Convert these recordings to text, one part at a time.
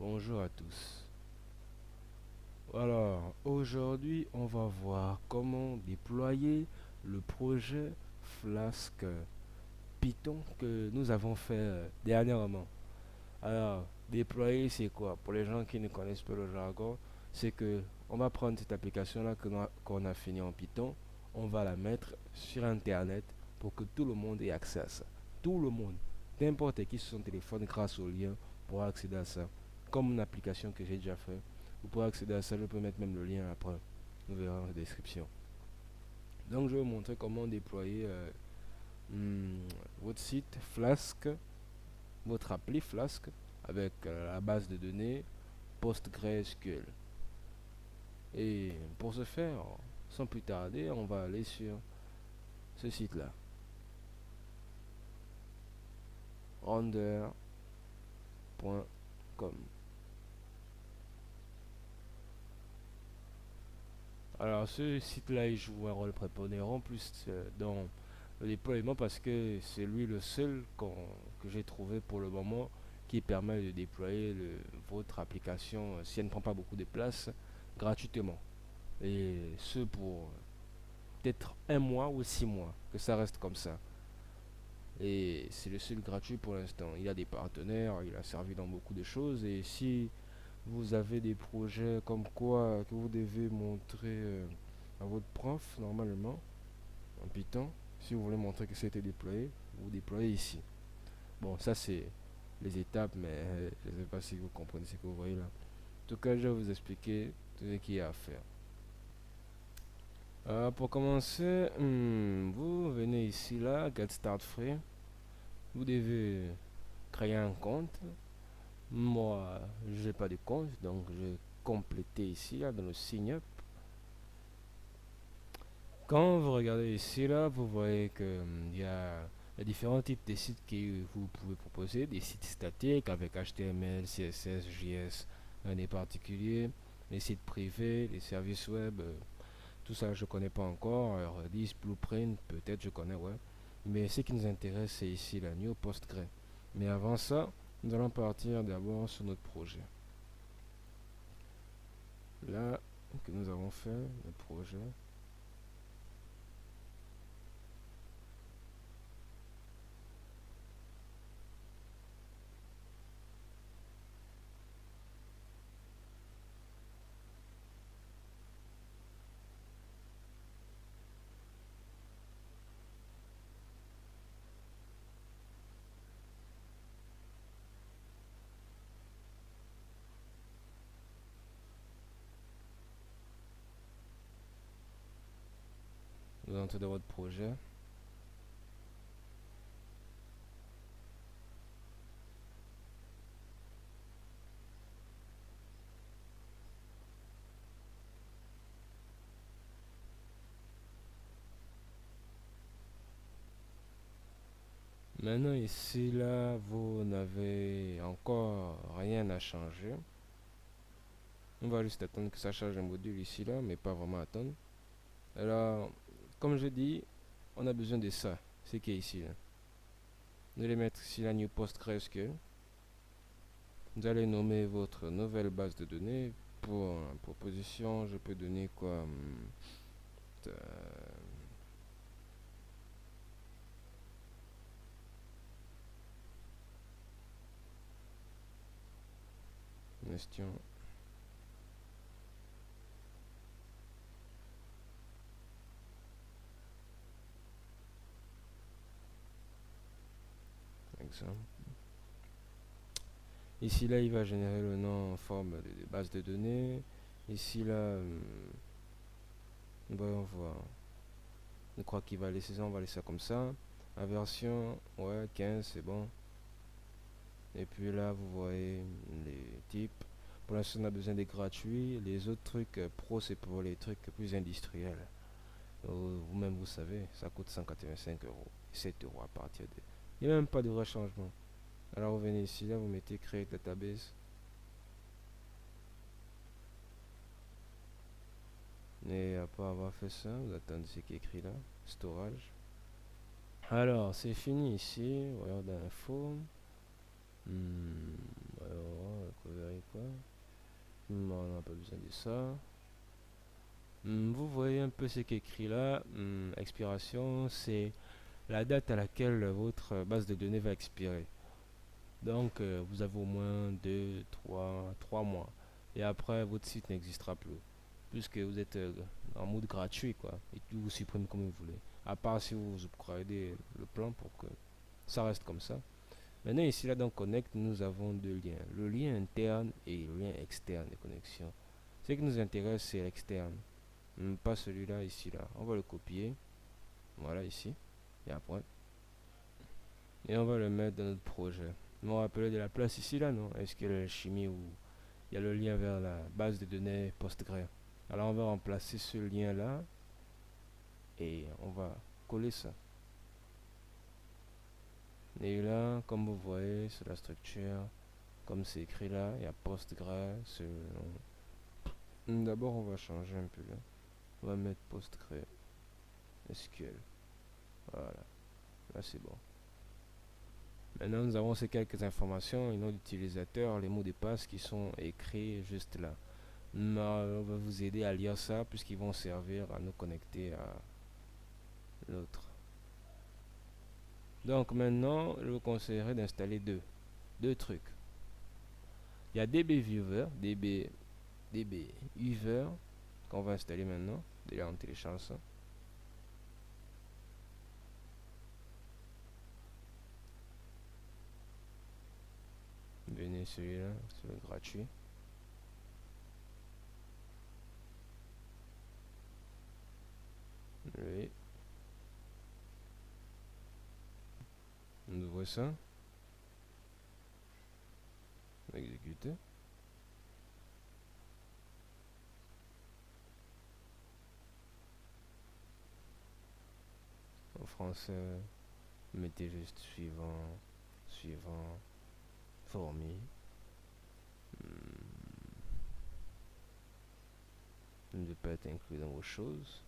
Bonjour à tous. Alors, aujourd'hui, on va voir comment déployer le projet Flask Python que nous avons fait dernièrement. Alors, déployer, c'est quoi? Pour les gens qui ne connaissent pas le jargon, c'est que on va prendre cette application-là qu'on a fini en Python, on va la mettre sur Internet pour que tout le monde ait accès à ça. Tout le monde, n'importe qui sur son téléphone, grâce au lien, pourra accéder à ça. Comme une application que j'ai déjà fait, vous pourrez accéder à ça. Je peux mettre même le lien après. Vous verrez en description. Donc, je vais vous montrer comment déployer hmm, votre site Flask, votre appli Flask avec la base de données PostgreSQL. Et pour ce faire, sans plus tarder, on va aller sur ce site-là, render.com. Alors ce site-là, il joue un rôle prépondérant plus dans le déploiement parce que c'est lui le seul que j'ai trouvé pour le moment qui permet de déployer votre application si elle ne prend pas beaucoup de place gratuitement. Et ce pour peut-être un mois ou 6 mois, que ça reste comme ça. Et c'est le seul gratuit pour l'instant. Il a des partenaires, il a servi dans beaucoup de choses. Et si vous avez des projets comme quoi que vous devez montrer à votre prof, normalement, en Python, si vous voulez montrer que c'était déployé, vous déployez ici. Bon, ça c'est les étapes, mais je ne sais pas si vous comprenez ce que vous voyez là. En tout cas, je vais vous expliquer tout ce qu'il y a à faire. Pour commencer, vous venez ici là, Get Start Free. Vous devez créer un compte. Moi, je n'ai pas de compte, donc je vais compléter ici là, dans le sign up. Quand vous regardez ici là, vous voyez que il y a différents types de sites que vous pouvez proposer, des sites statiques avec HTML, CSS, JS, des particuliers, les sites privés, les services web, tout ça je connais pas encore. Alors, Redis, Blueprint, peut-être je connais, ouais. Mais ce qui nous intéresse, c'est ici la New Postgre. Mais avant ça, nous allons partir d'abord sur notre projet. Là, que nous avons fait, le projet. Vous entrez dans votre projet. Maintenant ici, là, vous n'avez encore rien à changer. On va juste attendre que ça charge un module ici, là, mais pas vraiment attendre. Alors, comme je dis, on a besoin de ça, ce qui est ici, là. Vous allez mettre ici la New PostgreSQL. Vous allez nommer votre nouvelle base de données. Pour proposition, je peux donner quoi Question. Exemple. Ici, là, il va générer le nom en forme de base de données. Ici, là, on voir. Je crois qu'il va laisser ça, on va laisser ça comme ça. La version, ouais, 15, c'est bon. Et puis là, vous voyez les types. Pour l'instant, on a besoin des gratuits. Les autres trucs pro, c'est pour les trucs plus industriels. Vous-même, vous savez, ça coûte 185 euros. 7 euros à partir de. Il n'y a même pas de vrai changement. Alors, vous venez ici, là, vous mettez créer database. Et après avoir fait ça, vous attendez ce qui est écrit là. Storage. Alors, c'est fini ici. Regarde l'info. Alors, On n'a pas besoin de ça. Vous voyez un peu ce qui est écrit là. Expiration, c'est la date à laquelle votre base de données va expirer. Donc, vous avez au moins 2, 3 mois. Et après, votre site n'existera plus. Puisque vous êtes en mode gratuit, quoi. Et tout vous supprime comme vous voulez. À part si vous upgradez le plan pour que ça reste comme ça. Maintenant, ici, là, dans Connect, nous avons deux liens. Le lien interne et le lien externe de connexion. Ce qui nous intéresse, c'est l'externe. Pas celui-là, ici, là. On va le copier. Voilà, ici. Et après. Et on va le mettre dans notre projet. Vous vous rappelez de la place ici, là, non? Est-ce qu'il y a la chimie où il y a le lien vers la base de données Postgre? Alors, on va remplacer ce lien-là. Et on va coller ça. Et là, comme vous voyez, sur la structure, comme c'est écrit là, il y a Postgre. D'abord, on va changer un peu là. On va mettre Postgre SQL. Voilà. Là, c'est bon. Maintenant, nous avons ces quelques informations, le nom d'utilisateur, les mots de passe qui sont écrits juste là. On va vous aider à lire ça puisqu'ils vont servir à nous connecter à l'autre. Donc maintenant, je vous conseillerais d'installer deux trucs. Il y a DBViewer, DBViewer qu'on va installer maintenant. Déjà, on télécharge ça. Venez celui-là, c'est le gratuit. Oui. On ouvre ça. Exécuter. En français, mettez juste suivant, fourmi. Ne peut pas être inclus dans vos choses.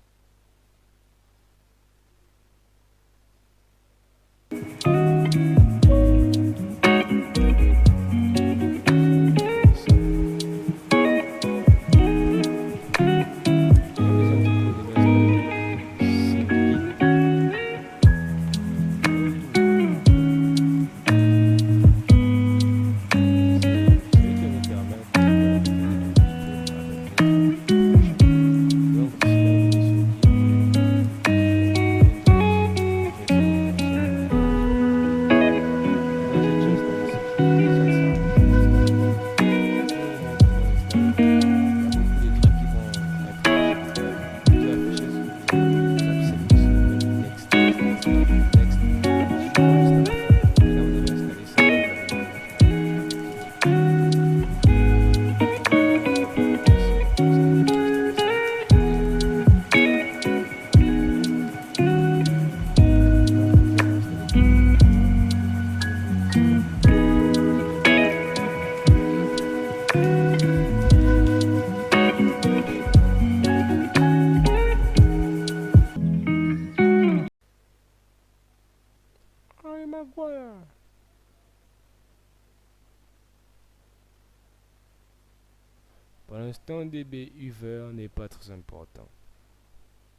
Pour l'instant, DBViewer n'est pas très important.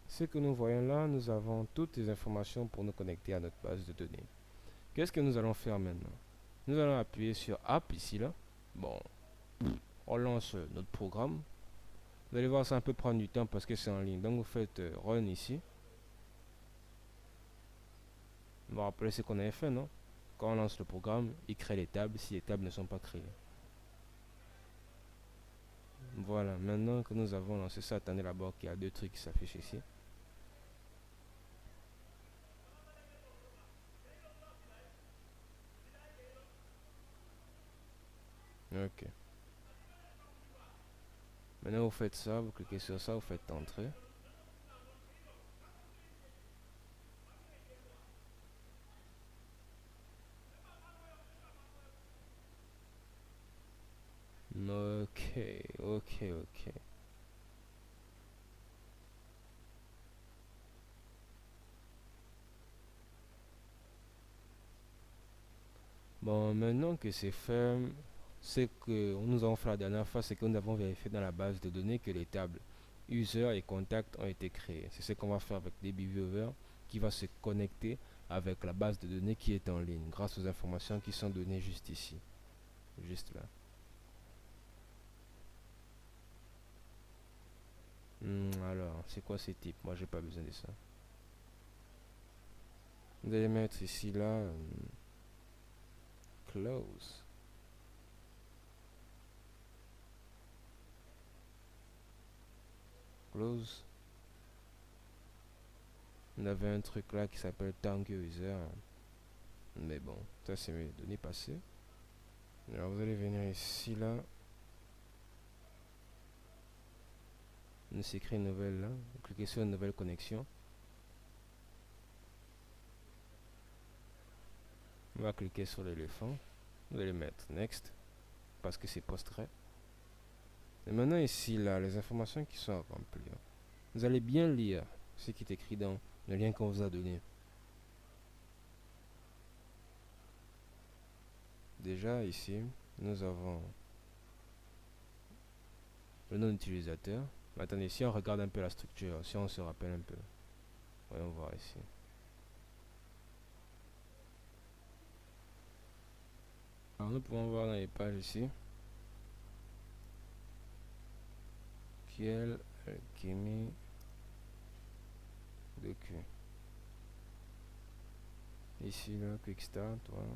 Ce que nous voyons là, nous avons toutes les informations pour nous connecter à notre base de données. Qu'est-ce que nous allons faire maintenant? Nous allons appuyer sur App ici là. Bon, on lance notre programme. Vous allez voir, ça peut prendre du temps parce que c'est en ligne. Donc vous faites Run ici. Vous vous rappelez ce qu'on avait fait, non? Quand on lance le programme, il crée les tables si les tables ne sont pas créées. Voilà, maintenant que nous avons lancé ça, attendez là-bas qu'il y a deux trucs qui s'affichent ici. Ok. Maintenant vous faites ça, vous cliquez sur ça, vous faites entrer. Ok. Bon, maintenant que c'est fait, Ce que nous avons fait la dernière fois, c'est que nous avons vérifié dans la base de données que les tables user et contact ont été créées. C'est ce qu'on va faire avec DBViewer qui va se connecter avec la base de données qui est en ligne grâce aux informations qui sont données juste ici, juste là. Alors, c'est quoi ces types? Moi, j'ai pas besoin de ça. Vous allez mettre ici là close. Close. On avait un truc là qui s'appelle thank user. Mais bon, ça c'est mes données passées. Alors vous allez venir ici là. On s'écrit une nouvelle là. Vous cliquez sur une nouvelle connexion. On va cliquer sur l'éléphant. Vous allez mettre next. Parce que c'est Postgre. Et maintenant ici là, les informations qui sont à remplir. Vous allez bien lire ce qui est écrit dans le lien qu'on vous a donné. Déjà ici, nous avons le nom d'utilisateur. Attendez, si on regarde un peu la structure, si on se rappelle un peu. Voyons voir ici. Alors nous pouvons voir dans les pages ici. Kiel, Kimi, Docu. Ici là, Quick Start, voilà.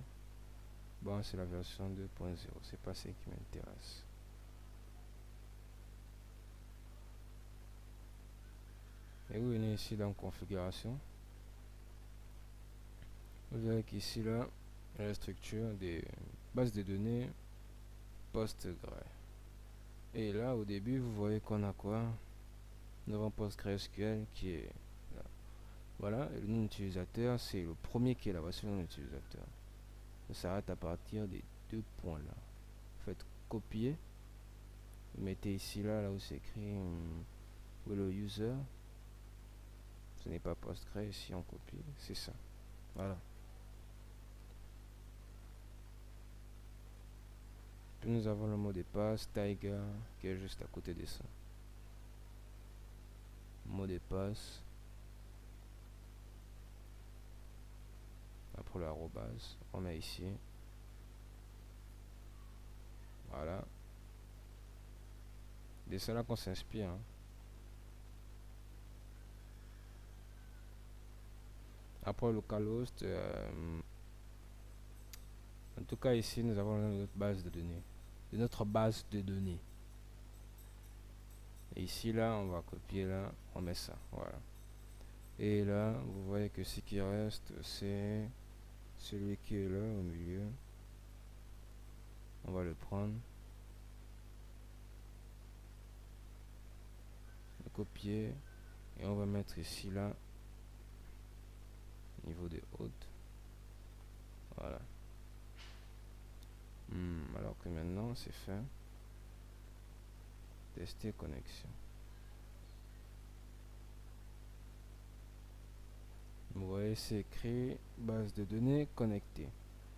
Bon, c'est la version 2.0, c'est pas ce qui m'intéresse. Et vous venez ici dans configuration. Vous verrez qu'ici là, la structure des bases de données Postgre. Et là, au début, vous voyez qu'on a quoi? Nous avons PostgreSQL qui est là. Voilà, et le nom d'utilisateur, c'est le premier qui est là-bas, c'est le nom d'utilisateur. Ça s'arrête à partir des deux points là. Faites copier. Vous mettez ici là où c'est écrit le user. Ce n'est pas Postgre, ici on copie, c'est ça. Voilà. Puis nous avons le mot de passe, Tiger, qui est juste à côté de ça. Mot de passe. Après l'arrobase, on met ici. Voilà. De cela qu'on s'inspire. Hein. Après localhost, en tout cas ici nous avons notre base de données. De notre base de données. Et ici là, on va copier là, on met ça. Voilà. Et là, vous voyez que ce qui reste, c'est celui qui est là au milieu. On va le prendre. Le copier. Et on va mettre ici là. Niveau des hôtes. Voilà. Alors que maintenant c'est fait. Tester connexion. Vous voyez, c'est écrit base de données connectée.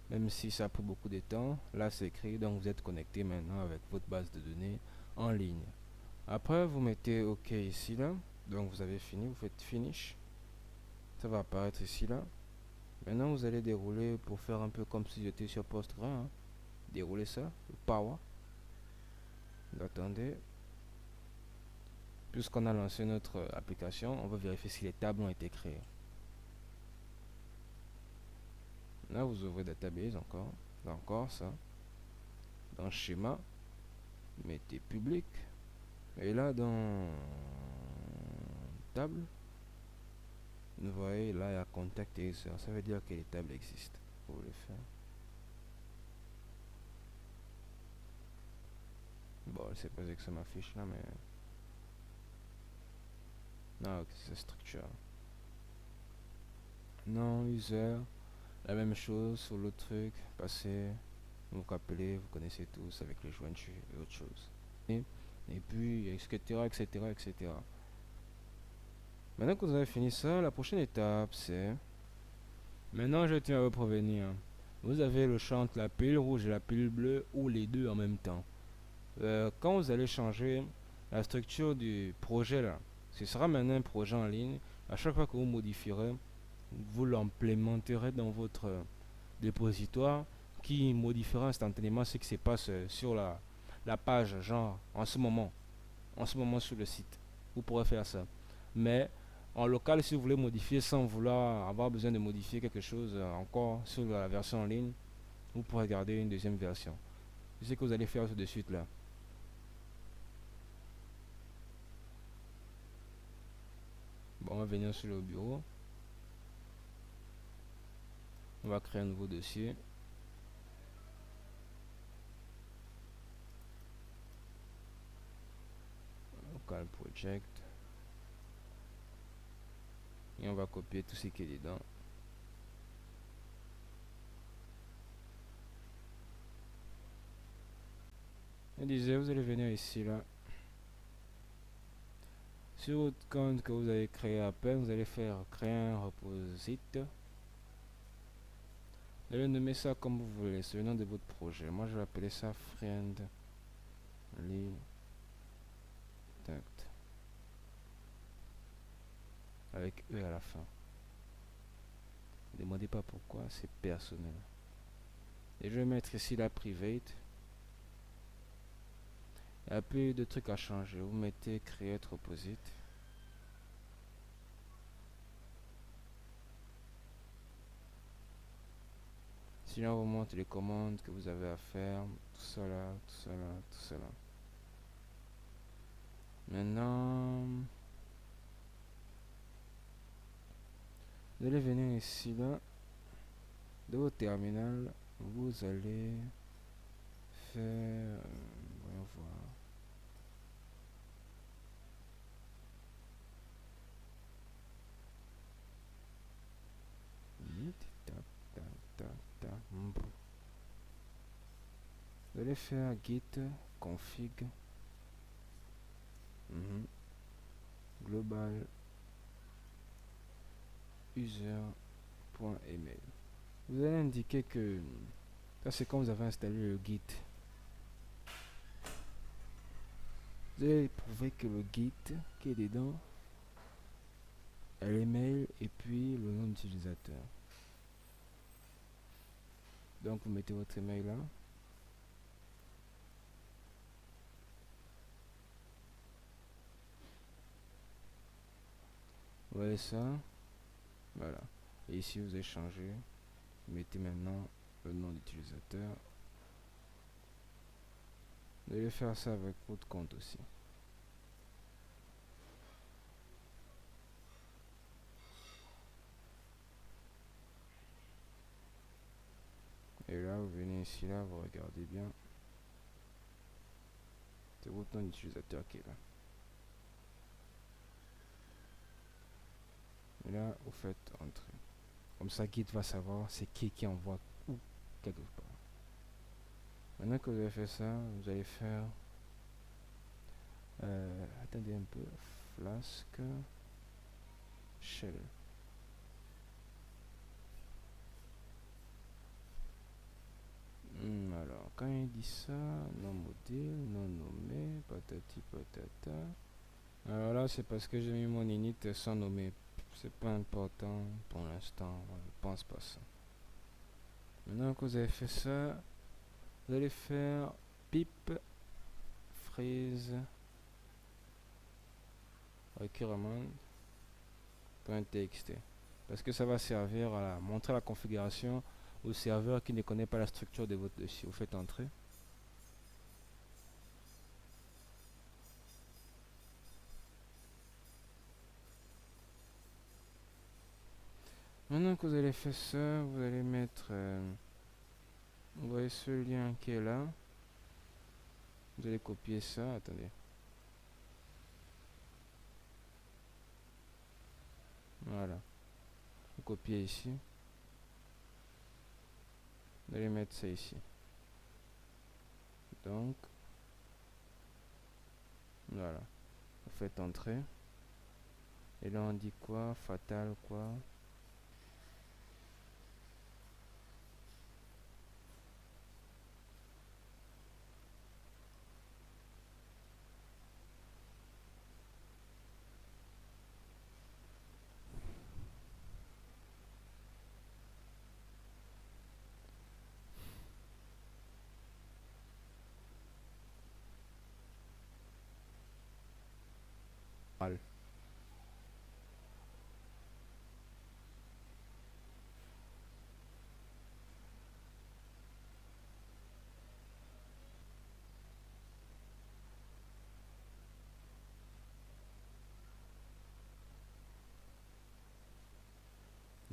Même si ça a pris beaucoup de temps, là c'est écrit, donc vous êtes connecté maintenant avec votre base de données en ligne. Après, vous mettez OK ici là. Donc vous avez fini, vous faites finish. Ça va apparaître ici là. Maintenant, vous allez dérouler pour faire un peu comme si j'étais sur Postgre. Hein. Dérouler ça, le power. Vous attendez. Puisqu'on a lancé notre application, on va vérifier si les tables ont été créées. Là, vous ouvrez database encore ça. Dans schéma, mettez public. Et là, dans table, vous voyez, là, il y a contact et user. Ça veut dire que les tables existent. Vous voulez faire. Bon, c'est pas que ça m'affiche là, mais. Non, ok, c'est structure. Non, user. La même chose sur l'autre truc. Passer. Vous vous rappelez, vous connaissez tous avec les jointures et autre chose. Et puis, etc., etc., etc. Maintenant que vous avez fini ça, la prochaine étape, c'est... Maintenant, je tiens à vous prévenir. Vous avez le choix entre la pilule rouge et la pilule bleue ou les deux en même temps. Quand vous allez changer la structure du projet là, ce sera maintenant un projet en ligne. À chaque fois que vous modifierez, vous l'implémenterez dans votre dépositoire qui modifiera instantanément ce qui se passe sur la page, genre en ce moment sur le site. Vous pourrez faire ça. Mais en local, si vous voulez modifier sans vouloir avoir besoin de modifier quelque chose encore sur la version en ligne, vous pourrez garder une deuxième version. C'est ce que vous allez faire tout de suite là. Bon, on va venir sur le bureau. On va créer un nouveau dossier. Local project. Et on va copier tout ce qui est dedans. Je disais, vous allez venir ici là. Sur votre compte que vous avez créé à peine, vous allez faire créer un reposite. Vous allez nommer ça comme vous voulez, c'est le nom de votre projet. Moi je vais appeler ça Friendly Tact avec E à la fin. Ne demandez pas pourquoi, c'est personnel. Et je vais mettre ici la private. Il y a peu de trucs à changer. Vous mettez create reposite. Sinon, on vous montre les commandes que vous avez à faire. Tout ça là, tout ça là, tout ça là. Maintenant, vous allez venir ici là. De votre terminal, vous allez faire. Voyons voir. Vous allez faire git config global user.email. Vous allez indiquer que ça c'est quand vous avez installé le git. Vous allez prouver que le git qui est dedans est l'email et puis le nom d'utilisateur. Donc vous mettez votre email là. Vous voyez ça. Voilà. Et ici vous allez changer. Vous mettez maintenant le nom d'utilisateur. Vous allez faire ça avec votre compte aussi. Et là, vous venez ici, là, vous regardez bien. C'est votre nom d'utilisateur qui est là. Et là, vous faites entrer. Comme ça, Git va savoir c'est qui envoie où, quelque part. Maintenant que vous avez fait ça, vous allez faire... attendez un peu. Flask. Shell. Alors, quand il dit ça, non module, non nommé, patati patata. Alors là, c'est parce que j'ai mis mon init sans nommer. C'est pas important pour l'instant. Je pense pas ça. Maintenant que vous avez fait ça, vous allez faire pip freeze requirement.txt parce que ça va servir à montrer la configuration au serveur qui ne connaît pas la structure de votre dossier. Vous faites entrer. Maintenant que vous allez faire ça, vous allez mettre vous voyez ce lien qui est là, vous allez copier ça. Attendez, voilà, vous copiez ici, vous allez mettre ça ici. Donc voilà, vous faites entrer et là on dit quoi, fatal quoi.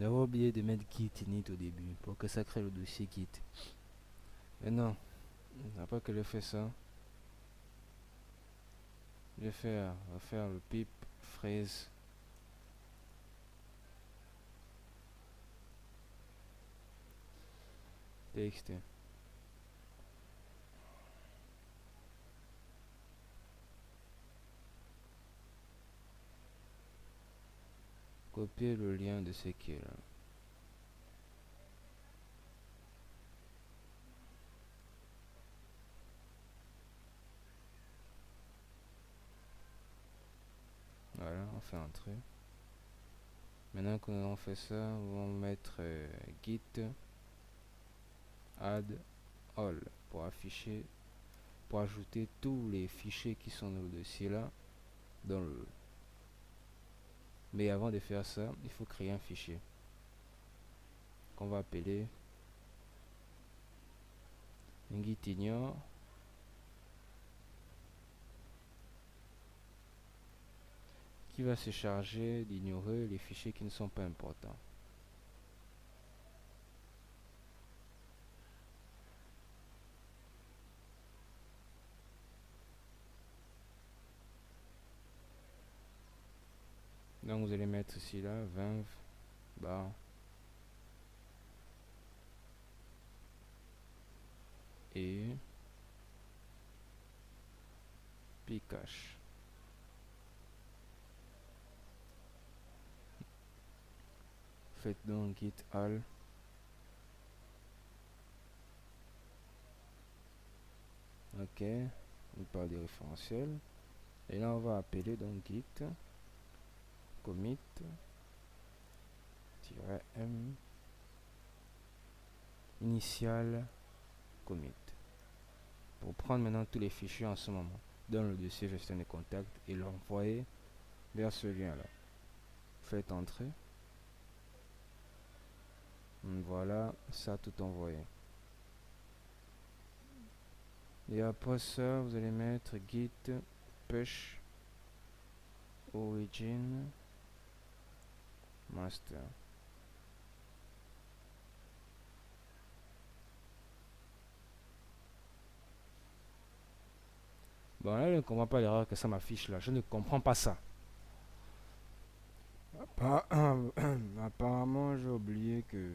J'avais oublié de mettre git init au début pour que ça crée le dossier git. Mais non, après que j'ai fait ça, je vais faire le pip phrase txt. Copier le lien de ce qui est là. Voilà, on fait entrer. Maintenant que nous avons fait ça, on va mettre git add all pour afficher, pour ajouter tous les fichiers qui sont dans le dossier là dans le. Mais avant de faire ça, il faut créer un fichier qu'on va appeler git ignore qui va se charger d'ignorer les fichiers qui ne sont pas importants. Donc vous allez mettre ici là 20 bar et pcache. Faites donc git all ok, on parle des référentiels et là on va appeler donc git commit -m initial commit pour prendre maintenant tous les fichiers en ce moment dans le dossier gestion des contacts et l'envoyer vers ce lien là. Faites entrer. Voilà, ça a tout envoyé. Et après ça, vous allez mettre git push origin master. Bon, là, je ne comprends pas l'erreur que ça m'affiche là. Je ne comprends pas ça. Apparemment, j'ai oublié que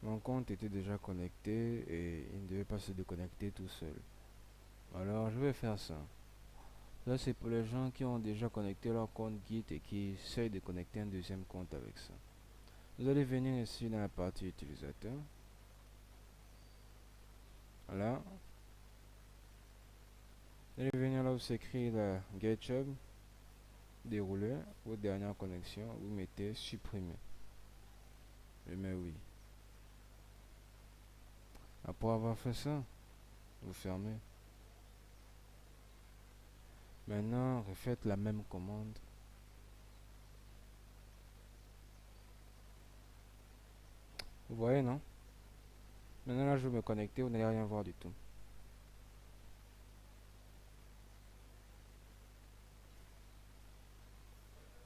mon compte était déjà connecté et il ne devait pas se déconnecter tout seul. Alors, je vais faire ça. Là, c'est pour les gens qui ont déjà connecté leur compte Git et qui essayent de connecter un deuxième compte avec ça. Vous allez venir ici dans la partie utilisateur. Voilà. Vous allez venir là où s'écrit la GetJob. Dérouler votre dernière connexion. Vous mettez supprimer. Je mets oui. Après avoir fait ça, vous fermez. Maintenant, refaites la même commande. Vous voyez, non? Maintenant, là, je vais me connecter, vous n'allez rien voir du tout.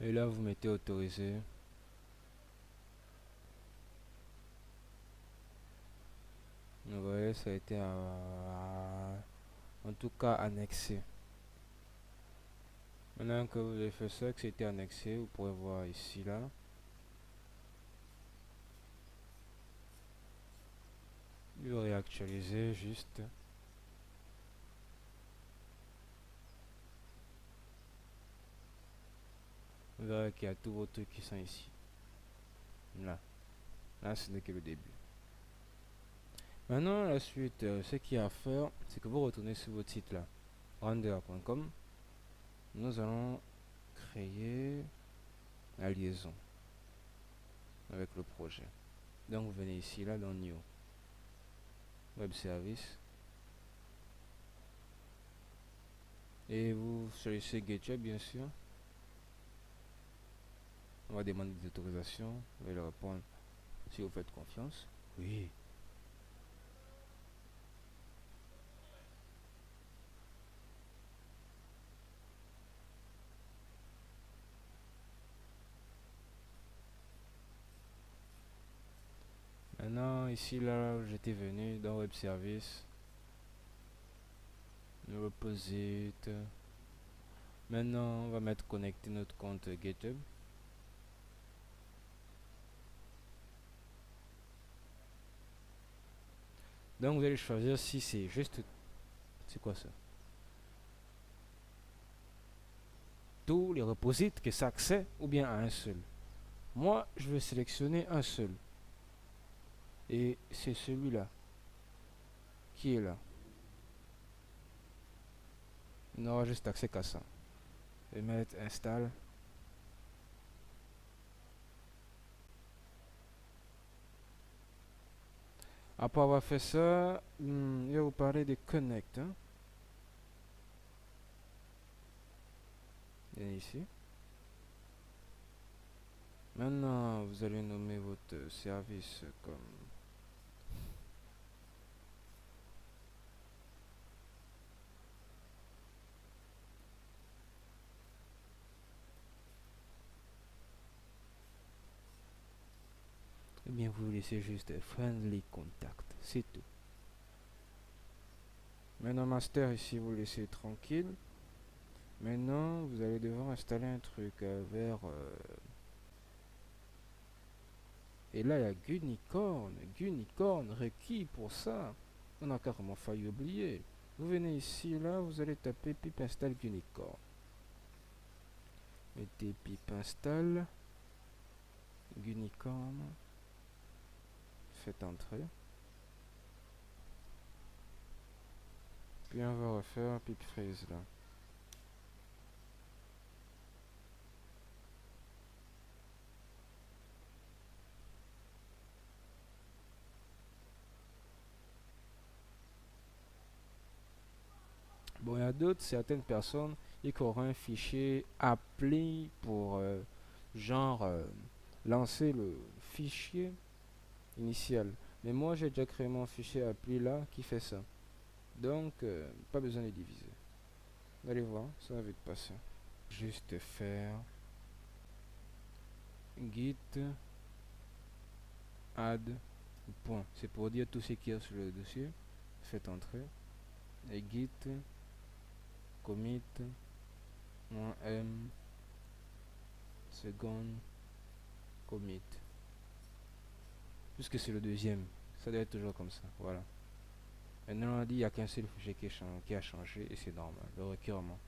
Et là, vous mettez autorisé. Vous voyez, ça a été en tout cas annexé. Maintenant que vous avez fait ça, que c'était annexé, vous pourrez voir ici, là. Je vais réactualiser juste. Vous verrez qu'il y a tous vos trucs qui sont ici. Là. Là, ce n'est que le début. Maintenant, la suite, ce qu'il y a à faire, c'est que vous retournez sur votre site là, render.com. Nous allons créer la liaison avec le projet. Donc, vous venez ici là dans New Web Service et vous choisissez GetJob bien sûr. On va demander des autorisations. Vous allez répondre si vous faites confiance. Oui. ici, là, j'étais venu dans Web Service, le reposite. Maintenant, on va mettre connecter notre compte GitHub. Donc, vous allez choisir si c'est juste, c'est quoi ça? Tous les reposites que ça accède ou bien à un seul. Moi, je vais sélectionner un seul. Et c'est celui-là qui est là. On aura juste accès qu'à ça. Je vais mettre install. Après avoir fait ça, je vais vous parler de connect. Hein. Et ici. Maintenant, vous allez nommer votre service comme eh bien vous laissez juste friendly contact, c'est tout. Maintenant master ici vous laissez tranquille. Maintenant vous allez devoir installer un truc vers et là il y a Gunicorn requis pour ça. On a carrément failli oublier. Vous venez ici là, vous allez taper pip install Gunicorn. Mettez pip install Gunicorn. Faites entrer. Puis on va refaire pip freeze là. Bon, il y a certaines personnes qui auront un fichier appli pour lancer le fichier initial. Mais moi, j'ai déjà créé mon fichier appli là qui fait ça. Donc, pas besoin de diviser. Vous allez voir, ça va vite passer. Juste faire git add point. C'est pour dire tout ce qu'il y a sur le dossier. Faites entrer. Et git commit -m second commit. Puisque c'est le deuxième, ça doit être toujours comme ça. Voilà. Maintenant on a dit il n'y a qu'un seul fichier qui a changé et c'est normal, le requirement.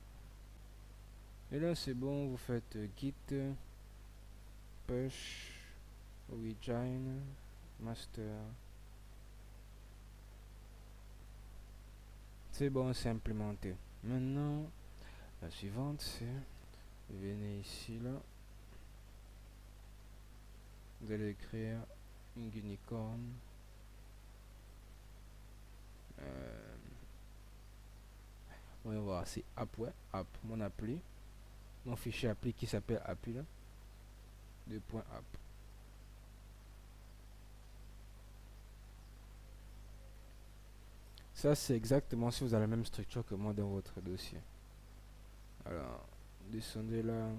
Et là c'est bon, vous faites git push origin master. C'est bon, c'est implémenté. Maintenant, la suivante c'est, venez ici là, vous allez écrire une unicorn. On va voir, c'est app, ouais, app, mon appli, mon fichier appli qui s'appelle appli là, 2.app. Ça c'est exactement si vous avez la même structure que moi dans votre dossier. Alors, descendez là,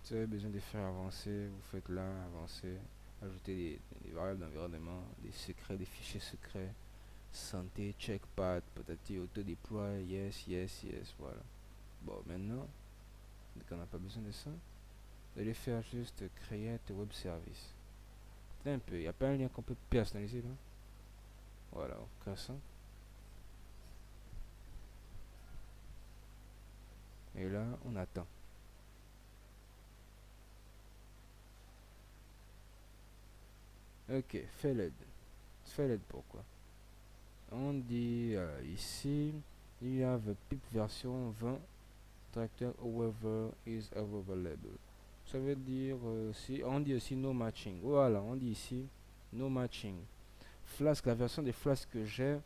si vous avez besoin de faire avancer, vous faites là, avancer, ajouter des variables d'environnement, des secrets, des fichiers secrets, santé, checkpad, patati, auto-déploie, yes, yes, yes, voilà. Bon, maintenant, on n'a pas besoin de ça, vous allez faire juste create web service. Un peu, il n'y a pas un lien qu'on peut personnaliser là. Voilà, on crée ça. Et là, on attend. Ok, failed. Failed pourquoi? On dit ici, you have a pip version 20 tractor however is available. Ça veut dire si on dit aussi no matching. Voilà, on dit ici no matching. Flask, la version des Flask que j'ai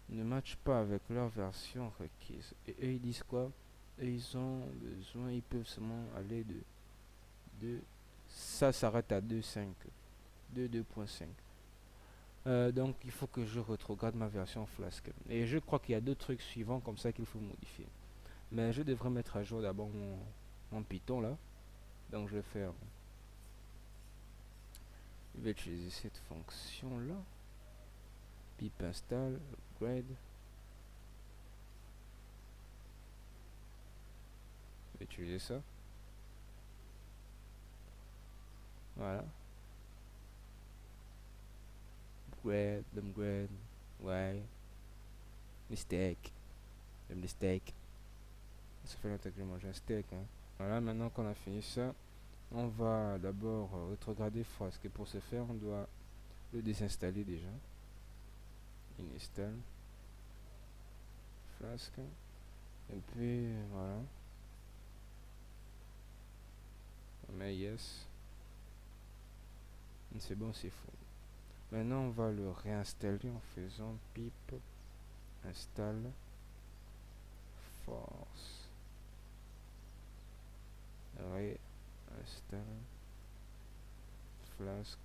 ne match pas avec leur version requise. Et eux ils disent quoi? Et ils ont besoin, ils peuvent seulement aller de ça s'arrête à 2.5, 2.5. Donc il faut que je retrograde ma version Flask. Et je crois qu'il y a deux trucs suivants comme ça qu'il faut modifier. Mais je devrais mettre à jour d'abord mon Python là. Donc je vais faire. Je vais utiliser cette fonction là. pip install, upgrade. Utiliser ça. Voilà. Upgrade. Ouais. Mistake. J'aime les steaks. Ça fait longtemps que je mange un steak. Hein. Voilà, maintenant qu'on a fini ça, on va d'abord regarder Flask. Et pour ce faire, on doit le désinstaller déjà. Install Flask. Et puis voilà. On met yes. C'est bon, c'est fou. Maintenant, on va le réinstaller en faisant pip install force. Réinstalle Flask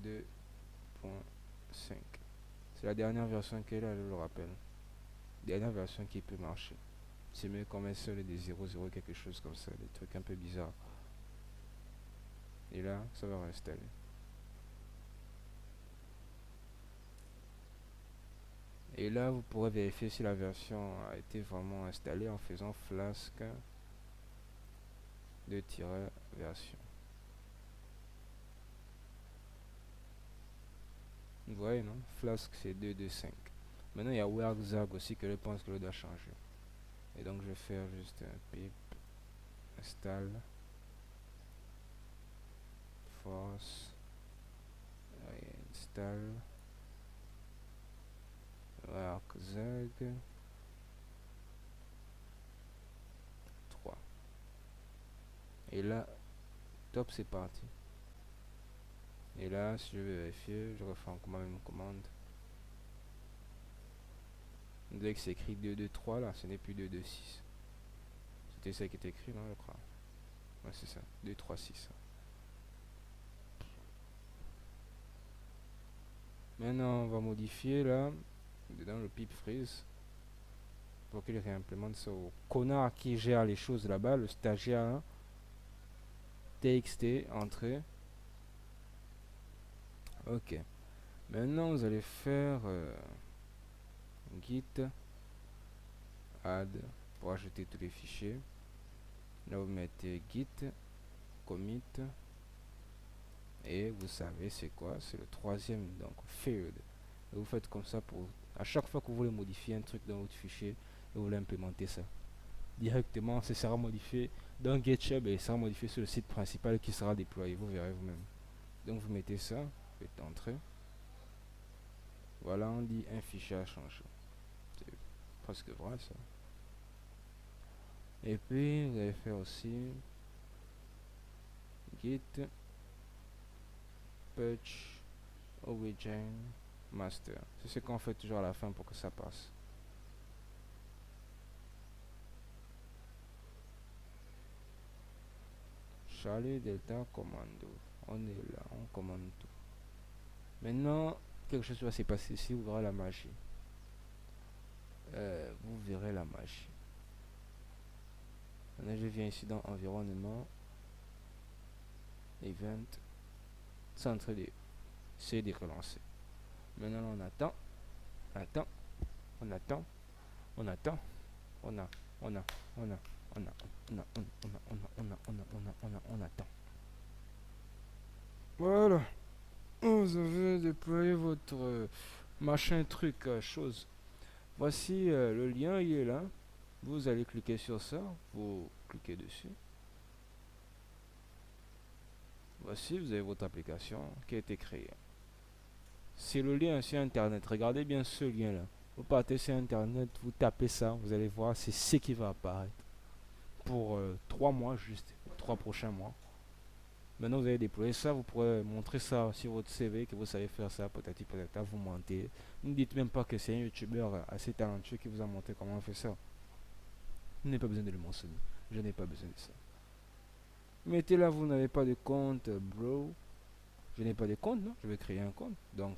2.5. C'est la dernière version qu'elle a, je le rappelle. Dernière version qui peut marcher. C'est mieux qu'on mette seul des 0.0 quelque chose comme ça, des trucs un peu bizarres. Et là, ça va réinstaller. Et là, vous pourrez vérifier si la version a été vraiment installée en faisant Flask version. Vous voyez, non? Flask c'est 2.2.5. Maintenant, il y a WorkZag aussi que je pense que je dois changer. Et donc, je vais faire juste un pip install force install WorkZag 3. Et là, top, c'est parti. Et là, si je veux vérifier, je refais encore même commande. Vous voyez que c'est écrit 2.2.3 là, ce n'est plus 2.2.6. C'était ça qui était écrit, non, je crois. Ouais, c'est ça, 2.3.6. Maintenant, on va modifier là, dans le pip freeze, pour qu'il réimplémente ça au connard qui gère les choses là-bas, le stagiaire. Hein. TXT, entrée. Ok. Maintenant, vous allez faire git add pour ajouter tous les fichiers. Là, vous mettez git commit et vous savez c'est quoi? C'est le troisième, donc field. Et vous faites comme ça pour à chaque fois que vous voulez modifier un truc dans votre fichier et vous voulez implémenter ça directement, ça sera modifié dans GitHub et il sera modifié sur le site principal qui sera déployé. Vous verrez vous-même. Donc vous mettez ça, vous faites entrer. Voilà, on dit un fichier a changé. C'est presque vrai ça. Et puis vous allez faire aussi git patch origin master. C'est ce qu'on fait toujours à la fin pour que ça passe. Charlie Delta commando. On est là, on commande tout. Maintenant, quelque chose va se passer ici, vous verrez la magie. Vous verrez la magie. Maintenant, je viens ici dans environnement, event, centre de, c'est de relancer. Maintenant, on attend, on attend, on attend, on attend, on attend. Voilà. Vous avez déployé votre machin truc chose. Voici le lien, il est là. Vous allez cliquer sur ça, vous cliquez dessus. Voici, vous avez votre application qui a été créée. C'est le lien sur internet. Regardez bien ce lien là. Vous partez sur internet, vous tapez ça, vous allez voir, c'est ce qui va apparaître pour 3 mois juste, 3 prochains mois. Maintenant vous allez déployer ça, vous pourrez montrer ça sur votre CV que vous savez faire ça, peut-être vous mentez. Ne dites même pas que c'est un youtubeur assez talentueux qui vous a montré comment on fait ça. Vous n'avez pas besoin de le mentionner, je n'ai pas besoin de ça. Mettez là, vous n'avez pas de compte, bro. Je n'ai pas de compte, non? Je vais créer un compte. Donc,